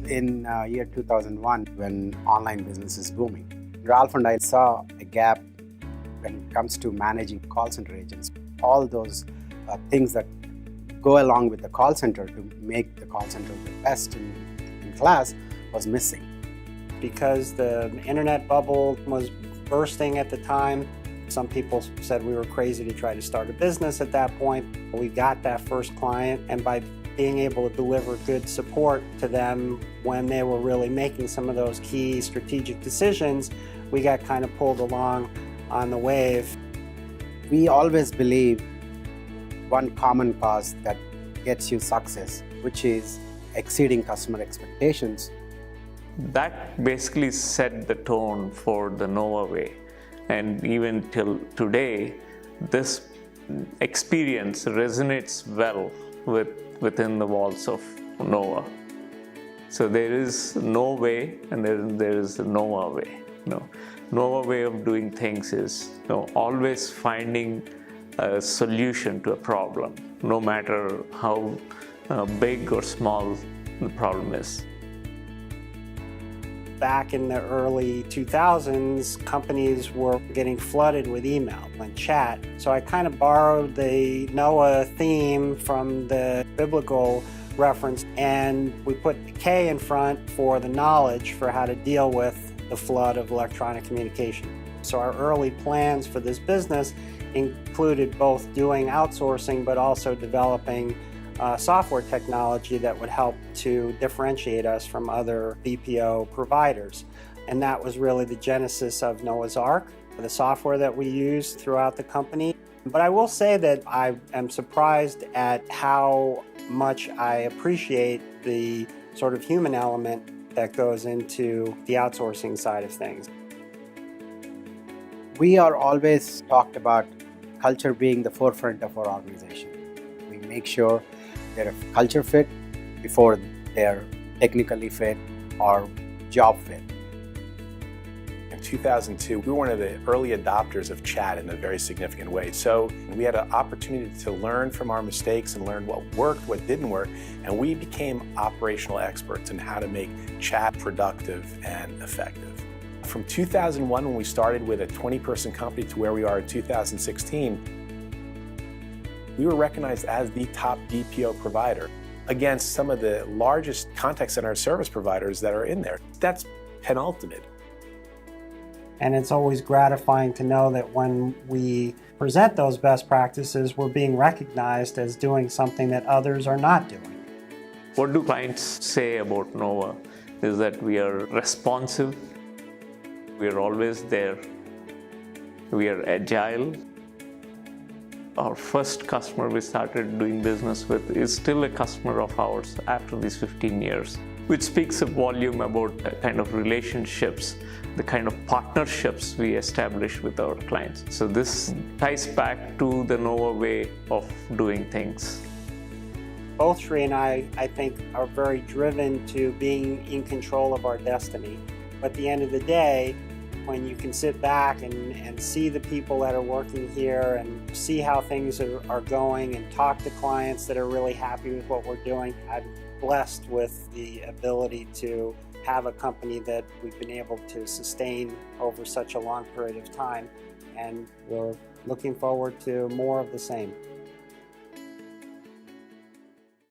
in year 2001 when online business is booming. Ralph and I saw a gap when it comes to managing call center agents. All those things that go along with the call center to make the call center the best in class was missing. Because the internet bubble was bursting at the time, some people said we were crazy to try to start a business at that point. We got that first client, and by being able to deliver good support to them when they were really making some of those key strategic decisions, we got kind of pulled along on the wave. We always believe one common cause that gets you success, which is exceeding customer expectations. That basically set the tone for the Knoah way. And even till today, this experience resonates well within the walls of Knoah. So there is no way and there is a Knoah way. Knoah way of doing things is always finding a solution to a problem, no matter how big or small the problem is. Back in the early 2000s, companies were getting flooded with email and chat. So I kind of borrowed the Knoah theme from the biblical reference, and we put the K in front for the knowledge for how to deal with the flood of electronic communication. So our early plans for this business included both doing outsourcing but also developing software technology that would help to differentiate us from other BPO providers. And that was really the genesis of Noah's Ark, the software that we use throughout the company. But I will say that I am surprised at how much I appreciate the sort of human element that goes into the outsourcing side of things. We are always talked about culture being the forefront of our organization. We make sure they're a culture fit before they're technically fit or job fit. In 2002, we were one of the early adopters of chat in a very significant way. So we had an opportunity to learn from our mistakes and learn what worked, what didn't work, and we became operational experts in how to make chat productive and effective. From 2001, when we started with a 20-person company, to where we are in 2016, we were recognized as the top BPO provider against some of the largest contact center service providers that are in there. That's penultimate. And it's always gratifying to know that when we present those best practices, we're being recognized as doing something that others are not doing. What do clients say about Knoah is that we are responsive, we are always there, we are agile. Our first customer we started doing business with is still a customer of ours after these 15 years, which speaks a volume about the kind of relationships, the kind of partnerships we establish with our clients. So this ties back to the Knoah way of doing things. Both Sri and I think, are very driven to being in control of our destiny. But at the end of the day, when you can sit back and see the people that are working here and see how things are going and talk to clients that are really happy with what we're doing, I'm blessed with the ability to have a company that we've been able to sustain over such a long period of time, and we're looking forward to more of the same.